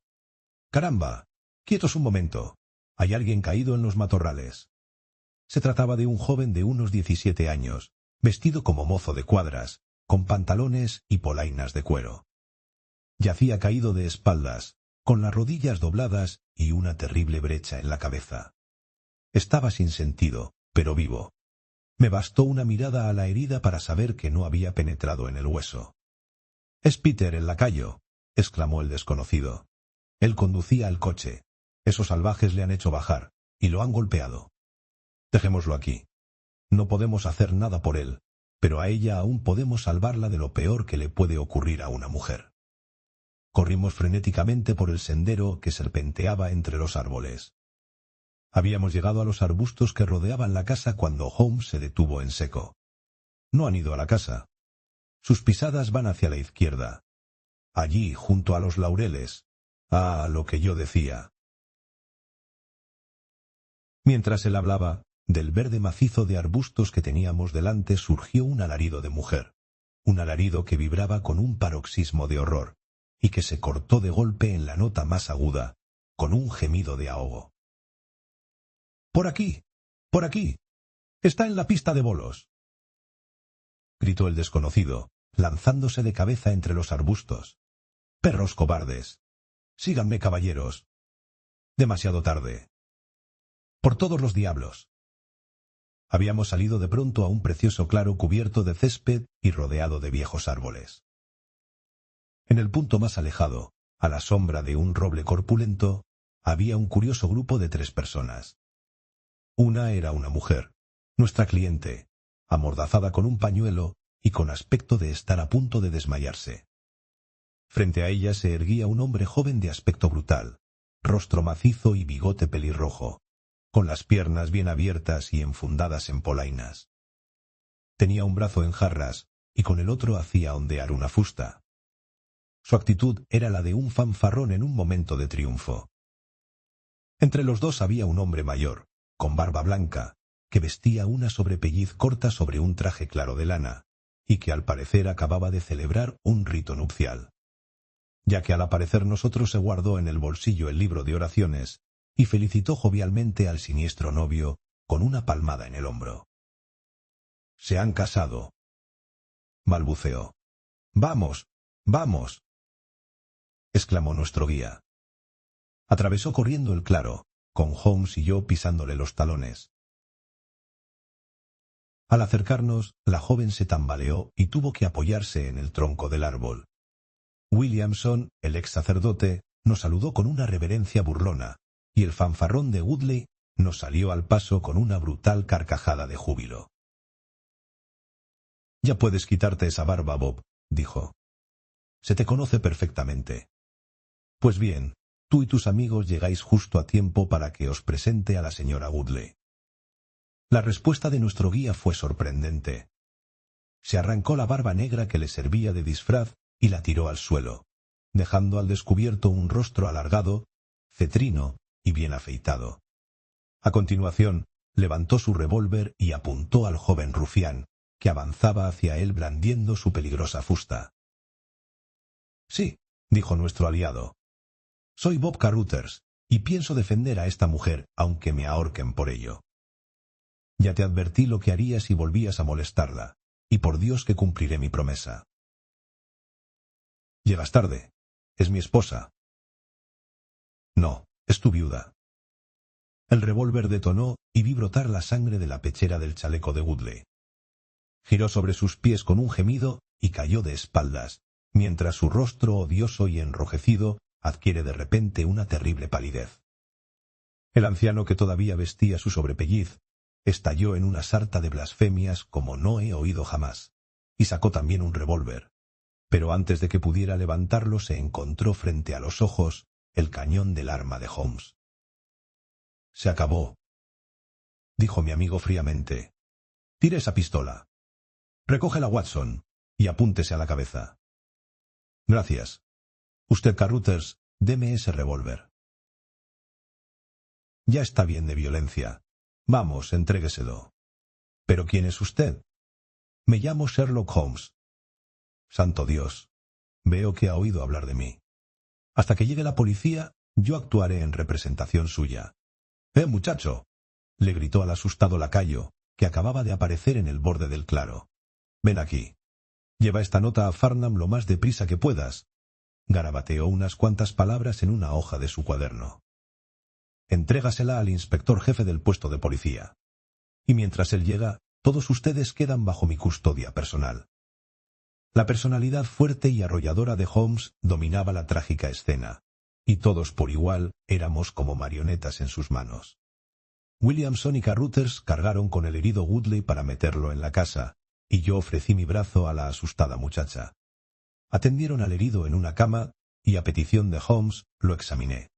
«¡Caramba! Quietos un momento. Hay alguien caído en los matorrales». Se trataba de un joven de unos 17 años, vestido como mozo de cuadras, con pantalones y polainas de cuero. Yacía caído de espaldas, con las rodillas dobladas y una terrible brecha en la cabeza. Estaba sin sentido, pero vivo. Me bastó una mirada a la herida para saber que no había penetrado en el hueso. «Es Peter, el lacayo», exclamó el desconocido. «Él conducía el coche. Esos salvajes le han hecho bajar, y lo han golpeado. Dejémoslo aquí. No podemos hacer nada por él, pero a ella aún podemos salvarla de lo peor que le puede ocurrir a una mujer». Corrimos frenéticamente por el sendero que serpenteaba entre los árboles. Habíamos llegado a los arbustos que rodeaban la casa cuando Holmes se detuvo en seco. «No han ido a la casa. Sus pisadas van hacia la izquierda. Allí, junto a los laureles. Ah, lo que yo decía». Mientras él hablaba, del verde macizo de arbustos que teníamos delante surgió un alarido de mujer, un alarido que vibraba con un paroxismo de horror, y que se cortó de golpe en la nota más aguda, con un gemido de ahogo. «¡Por aquí! ¡Por aquí! Está en la pista de bolos», gritó el desconocido, lanzándose de cabeza entre los arbustos. «¡Perros cobardes! Síganme, caballeros. Demasiado tarde. Por todos los diablos». Habíamos salido de pronto a un precioso claro cubierto de césped y rodeado de viejos árboles. En el punto más alejado, a la sombra de un roble corpulento, había un curioso grupo de 3 personas. Una era una mujer, nuestra cliente, amordazada con un pañuelo y con aspecto de estar a punto de desmayarse. Frente a ella se erguía un hombre joven de aspecto brutal, rostro macizo y bigote pelirrojo, con las piernas bien abiertas y enfundadas en polainas. Tenía un brazo en jarras y con el otro hacía ondear una fusta. Su actitud era la de un fanfarrón en un momento de triunfo. Entre los dos había un hombre mayor, con barba blanca, que vestía una sobrepelliz corta sobre un traje claro de lana, y que al parecer acababa de celebrar un rito nupcial, ya que al aparecer nosotros se guardó en el bolsillo el libro de oraciones y felicitó jovialmente al siniestro novio con una palmada en el hombro. «Se han casado», balbuceó. «Vamos, vamos», exclamó nuestro guía. Atravesó corriendo el claro, con Holmes y yo pisándole los talones. Al acercarnos, la joven se tambaleó y tuvo que apoyarse en el tronco del árbol. Williamson, el ex sacerdote, nos saludó con una reverencia burlona, y el fanfarrón de Woodley nos salió al paso con una brutal carcajada de júbilo. «Ya puedes quitarte esa barba, Bob», dijo. «Se te conoce perfectamente. Pues bien, tú y tus amigos llegáis justo a tiempo para que os presente a la señora Woodley». La respuesta de nuestro guía fue sorprendente. Se arrancó la barba negra que le servía de disfraz y la tiró al suelo, dejando al descubierto un rostro alargado, cetrino y bien afeitado. A continuación, levantó su revólver y apuntó al joven rufián, que avanzaba hacia él blandiendo su peligrosa fusta. «Sí», dijo nuestro aliado. «Soy Bob Carruthers, y pienso defender a esta mujer, aunque me ahorquen por ello. Ya te advertí lo que haría si volvías a molestarla, y por Dios que cumpliré mi promesa». «Llegas tarde. Es mi esposa». «No, es tu viuda». El revólver detonó y vi brotar la sangre de la pechera del chaleco de Woodley. Giró sobre sus pies con un gemido y cayó de espaldas, mientras su rostro odioso y enrojecido adquiere de repente una terrible palidez. El anciano, que todavía vestía su sobrepelliz, estalló en una sarta de blasfemias como no he oído jamás, y sacó también un revólver. Pero antes de que pudiera levantarlo se encontró frente a los ojos el cañón del arma de Holmes. «Se acabó», dijo mi amigo fríamente. «Tire esa pistola. Recógela, Watson, y apúntese a la cabeza». «Gracias. Usted, Carruthers, deme ese revólver». «Ya está bien de violencia. Vamos, entrégueselo». «¿Pero quién es usted?» «Me llamo Sherlock Holmes». «Santo Dios. Veo que ha oído hablar de mí. Hasta que llegue la policía, yo actuaré en representación suya». Muchacho», le gritó al asustado lacayo, que acababa de aparecer en el borde del claro. «Ven aquí. Lleva esta nota a Farnham lo más deprisa que puedas». Garabateó unas cuantas palabras en una hoja de su cuaderno. «Entrégasela al inspector jefe del puesto de policía. Y mientras él llega, todos ustedes quedan bajo mi custodia personal». La personalidad fuerte y arrolladora de Holmes dominaba la trágica escena, y todos por igual éramos como marionetas en sus manos. Williamson y Carruthers cargaron con el herido Woodley para meterlo en la casa, y yo ofrecí mi brazo a la asustada muchacha. Atendieron al herido en una cama, y a petición de Holmes lo examiné.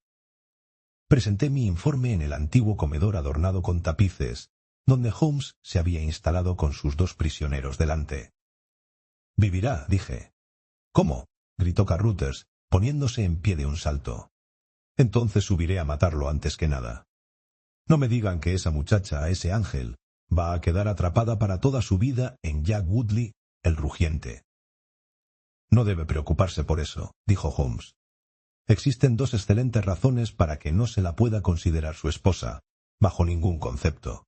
Presenté mi informe en el antiguo comedor adornado con tapices, donde Holmes se había instalado con sus 2 prisioneros delante. «Vivirá», dije. «¿Cómo?», gritó Carruthers, poniéndose en pie de un salto. «Entonces subiré a matarlo antes que nada. No me digan que esa muchacha, ese ángel, va a quedar atrapada para toda su vida en Jack Woodley, el rugiente». «No debe preocuparse por eso», dijo Holmes. «Existen 2 excelentes razones para que no se la pueda considerar su esposa, bajo ningún concepto.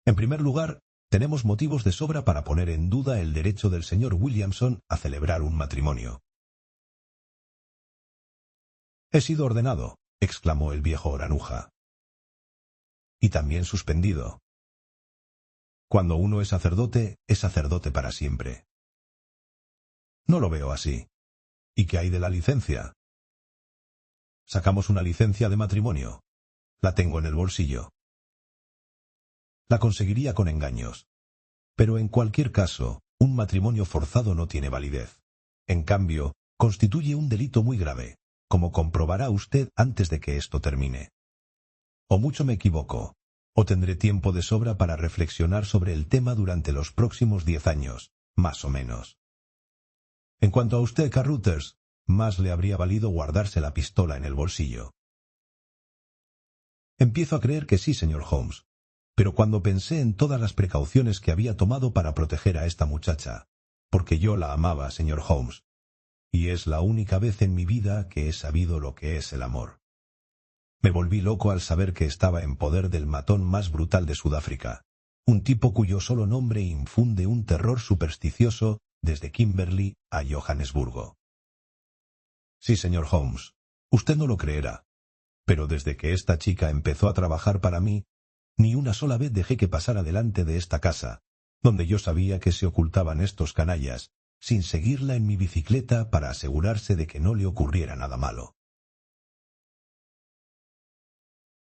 En primer lugar, tenemos motivos de sobra para poner en duda el derecho del señor Williamson a celebrar un matrimonio». «He sido ordenado», exclamó el viejo granuja. «Y también suspendido. Cuando uno es sacerdote para siempre». «No lo veo así. ¿Y qué hay de la licencia?» «Sacamos una licencia de matrimonio. La tengo en el bolsillo». «La conseguiría con engaños. Pero en cualquier caso, un matrimonio forzado no tiene validez. En cambio, constituye un delito muy grave, como comprobará usted antes de que esto termine. O mucho me equivoco, o tendré tiempo de sobra para reflexionar sobre el tema durante los próximos 10 años, más o menos. En cuanto a usted, Carruthers, más le habría valido guardarse la pistola en el bolsillo». «Empiezo a creer que sí, señor Holmes. Pero cuando pensé en todas las precauciones que había tomado para proteger a esta muchacha, porque yo la amaba, señor Holmes, y es la única vez en mi vida que he sabido lo que es el amor. Me volví loco al saber que estaba en poder del matón más brutal de Sudáfrica, un tipo cuyo solo nombre infunde un terror supersticioso desde Kimberley a Johannesburgo. Sí, señor Holmes, usted no lo creerá, pero desde que esta chica empezó a trabajar para mí, ni una sola vez dejé que pasara delante de esta casa, donde yo sabía que se ocultaban estos canallas, sin seguirla en mi bicicleta para asegurarse de que no le ocurriera nada malo.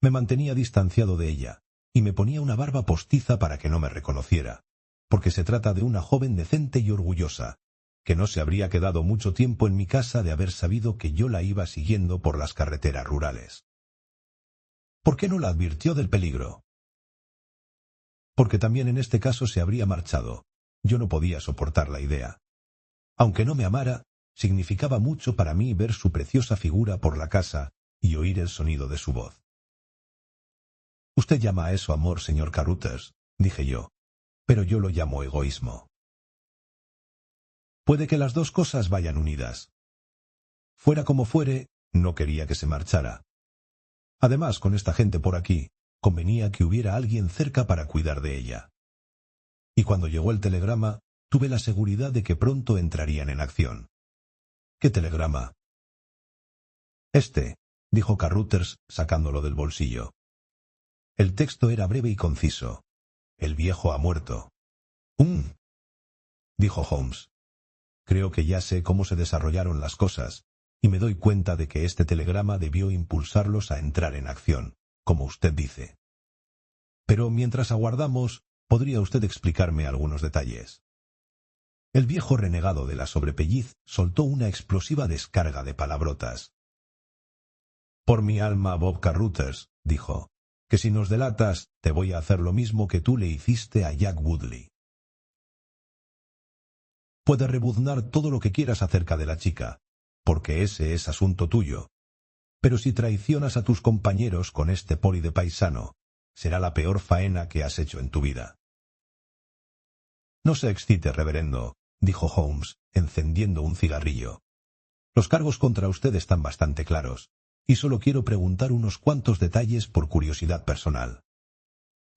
Me mantenía distanciado de ella, y me ponía una barba postiza para que no me reconociera, porque se trata de una joven decente y orgullosa, que no se habría quedado mucho tiempo en mi casa de haber sabido que yo la iba siguiendo por las carreteras rurales. ¿Por qué no la advirtió del peligro? Porque también en este caso se habría marchado. Yo no podía soportar la idea. Aunque no me amara, significaba mucho para mí ver su preciosa figura por la casa y oír el sonido de su voz. «Usted llama a eso amor, señor Carruthers», dije yo, «pero yo lo llamo egoísmo». Puede que las 2 cosas vayan unidas. Fuera como fuere, no quería que se marchara. Además, con esta gente por aquí, convenía que hubiera alguien cerca para cuidar de ella. Y cuando llegó el telegrama, tuve la seguridad de que pronto entrarían en acción. «¿Qué telegrama?» «Este», dijo Carruthers sacándolo del bolsillo. El texto era breve y conciso. El viejo ha muerto. Dijo Holmes. Creo que ya sé cómo se desarrollaron las cosas, y me doy cuenta de que este telegrama debió impulsarlos a entrar en acción, como usted dice. Pero mientras aguardamos, ¿podría usted explicarme algunos detalles? El viejo renegado de la sobrepelliz soltó una explosiva descarga de palabrotas. Por mi alma, Bob Carruthers, dijo, que si nos delatas, te voy a hacer lo mismo que tú le hiciste a Jack Woodley. Puedes rebuznar todo lo que quieras acerca de la chica, porque ese es asunto tuyo. Pero si traicionas a tus compañeros con este poli de paisano, será la peor faena que has hecho en tu vida. No se excite, reverendo, dijo Holmes, encendiendo un cigarrillo. Los cargos contra usted están bastante claros, y solo quiero preguntar unos cuantos detalles por curiosidad personal.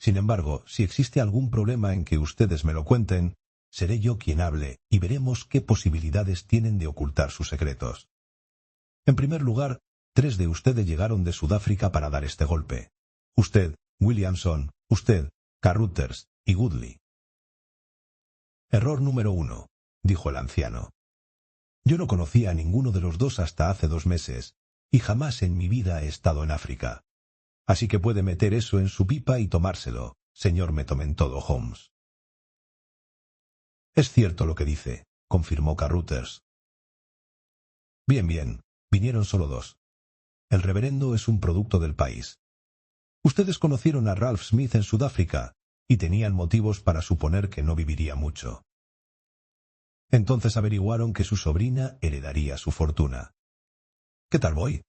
Sin embargo, si existe algún problema en que ustedes me lo cuenten, seré yo quien hable y veremos qué posibilidades tienen de ocultar sus secretos. En primer lugar, 3 de ustedes llegaron de Sudáfrica para dar este golpe. Usted, Williamson, usted, Carruthers y Woodley. Error número 1, dijo el anciano. Yo no conocía a ninguno de los dos hasta hace 2 meses, y jamás en mi vida he estado en África. Así que puede meter eso en su pipa y tomárselo, señor Metomentodo Holmes. Es cierto lo que dice, confirmó Carruthers. Bien, vinieron solo 2. El reverendo es un producto del país. Ustedes conocieron a Ralph Smith en Sudáfrica, y tenían motivos para suponer que no viviría mucho. Entonces averiguaron que su sobrina heredaría su fortuna. ¿Qué tal voy?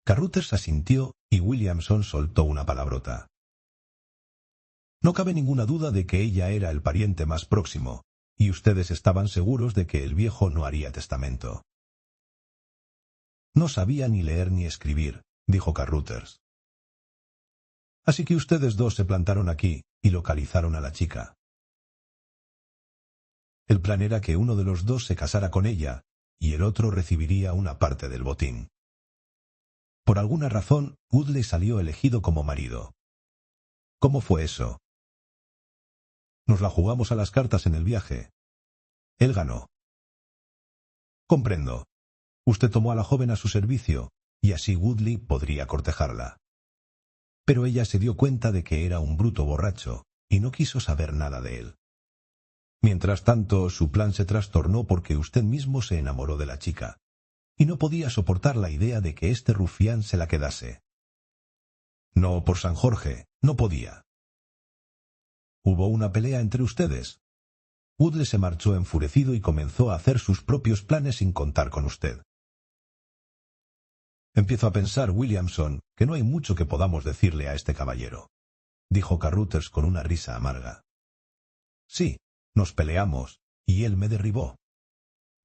Carruthers asintió y Williamson soltó una palabrota. No cabe ninguna duda de que ella era el pariente más próximo, y ustedes estaban seguros de que el viejo no haría testamento. No sabía ni leer ni escribir, dijo Carruthers. Así que ustedes 2 se plantaron aquí y localizaron a la chica. El plan era que uno de los 2 se casara con ella y el otro recibiría una parte del botín. Por alguna razón, Woodley salió elegido como marido. ¿Cómo fue eso? Nos la jugamos a las cartas en el viaje. Él ganó. Comprendo. Usted tomó a la joven a su servicio, y así Woodley podría cortejarla. Pero ella se dio cuenta de que era un bruto borracho, y no quiso saber nada de él. Mientras tanto, su plan se trastornó porque usted mismo se enamoró de la chica, y no podía soportar la idea de que este rufián se la quedase. No, por San Jorge, no podía. ¿Hubo una pelea entre ustedes? Woodley se marchó enfurecido y comenzó a hacer sus propios planes sin contar con usted. Empiezo a pensar, Williamson, que no hay mucho que podamos decirle a este caballero, dijo Carruthers con una risa amarga. Sí, nos peleamos, y él me derribó.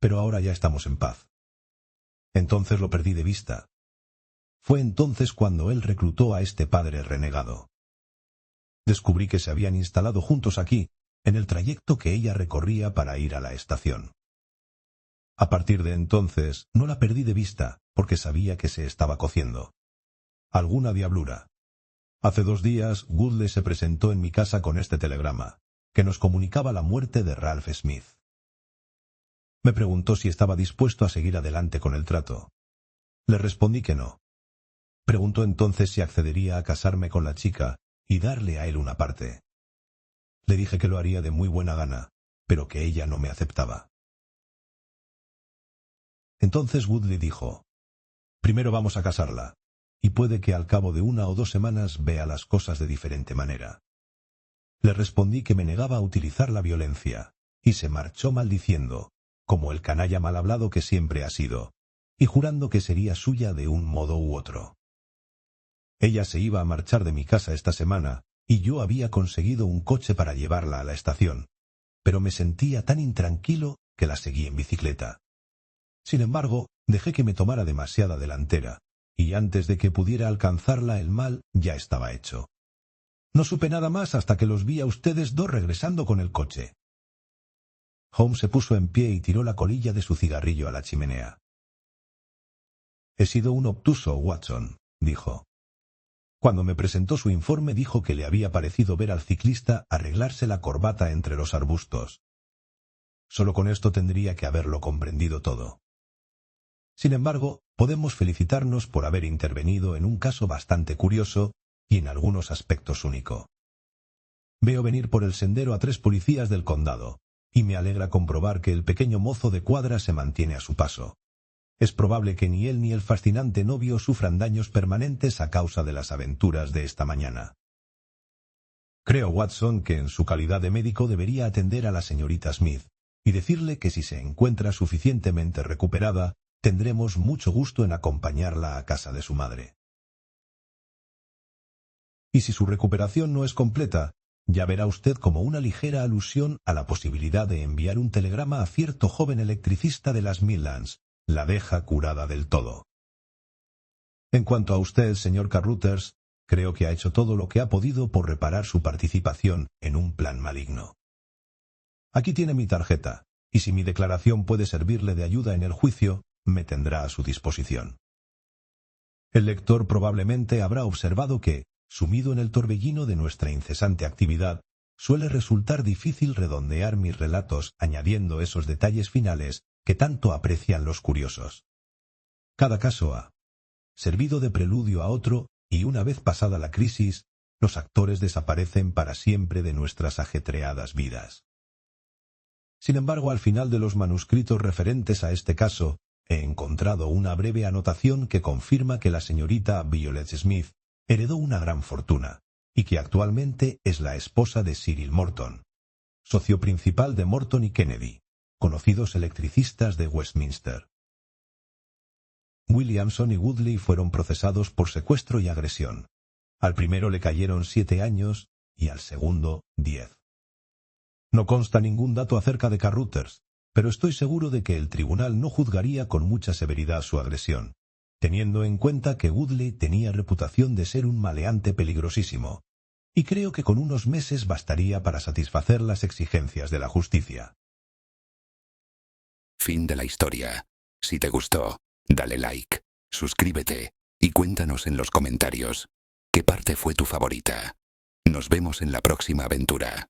Pero ahora ya estamos en paz. Entonces lo perdí de vista. Fue entonces cuando él reclutó a este padre renegado. Descubrí que se habían instalado juntos aquí, en el trayecto que ella recorría para ir a la estación. A partir de entonces no la perdí de vista, porque sabía que se estaba cociendo. Alguna diablura. Hace 2 días Woodley se presentó en mi casa con este telegrama, que nos comunicaba la muerte de Ralph Smith. Me preguntó si estaba dispuesto a seguir adelante con el trato. Le respondí que no. Preguntó entonces si accedería a casarme con la chica y darle a él una parte. Le dije que lo haría de muy buena gana, pero que ella no me aceptaba. Entonces Woodley dijo: primero vamos a casarla, y puede que al cabo de 1 o 2 semanas vea las cosas de diferente manera. Le respondí que me negaba a utilizar la violencia, y se marchó maldiciendo, como el canalla mal hablado que siempre ha sido, y jurando que sería suya de un modo u otro. Ella se iba a marchar de mi casa esta semana, y yo había conseguido un coche para llevarla a la estación, pero me sentía tan intranquilo que la seguí en bicicleta. Sin embargo, dejé que me tomara demasiada delantera, y antes de que pudiera alcanzarla el mal ya estaba hecho. No supe nada más hasta que los vi a ustedes 2 regresando con el coche. Holmes se puso en pie y tiró la colilla de su cigarrillo a la chimenea. He sido un obtuso, Watson, dijo. Cuando me presentó su informe dijo que le había parecido ver al ciclista arreglarse la corbata entre los arbustos. Solo con esto tendría que haberlo comprendido todo. Sin embargo, podemos felicitarnos por haber intervenido en un caso bastante curioso y en algunos aspectos único. Veo venir por el sendero a 3 policías del condado, y me alegra comprobar que el pequeño mozo de cuadra se mantiene a su paso. Es probable que ni él ni el fascinante novio sufran daños permanentes a causa de las aventuras de esta mañana. Creo, Watson, que en su calidad de médico debería atender a la señorita Smith y decirle que si se encuentra suficientemente recuperada, tendremos mucho gusto en acompañarla a casa de su madre. Y si su recuperación no es completa, ya verá usted como una ligera alusión a la posibilidad de enviar un telegrama a cierto joven electricista de las Midlands, la deja curada del todo. En cuanto a usted, señor Carruthers, creo que ha hecho todo lo que ha podido por reparar su participación en un plan maligno. Aquí tiene mi tarjeta, y si mi declaración puede servirle de ayuda en el juicio, me tendrá a su disposición. El lector probablemente habrá observado que, sumido en el torbellino de nuestra incesante actividad, suele resultar difícil redondear mis relatos añadiendo esos detalles finales que tanto aprecian los curiosos. Cada caso ha servido de preludio a otro, y una vez pasada la crisis, los actores desaparecen para siempre de nuestras ajetreadas vidas. Sin embargo, al final de los manuscritos referentes a este caso, he encontrado una breve anotación que confirma que la señorita Violet Smith heredó una gran fortuna, y que actualmente es la esposa de Cyril Morton, socio principal de Morton y Kennedy, conocidos electricistas de Westminster. Williamson y Woodley fueron procesados por secuestro y agresión. Al primero le cayeron 7 años y al segundo 10. No consta ningún dato acerca de Carruthers, pero estoy seguro de que el tribunal no juzgaría con mucha severidad su agresión, teniendo en cuenta que Woodley tenía reputación de ser un maleante peligrosísimo, y creo que con unos meses bastaría para satisfacer las exigencias de la justicia. Fin de la historia. Si te gustó, dale like, suscríbete y cuéntanos en los comentarios qué parte fue tu favorita. Nos vemos en la próxima aventura.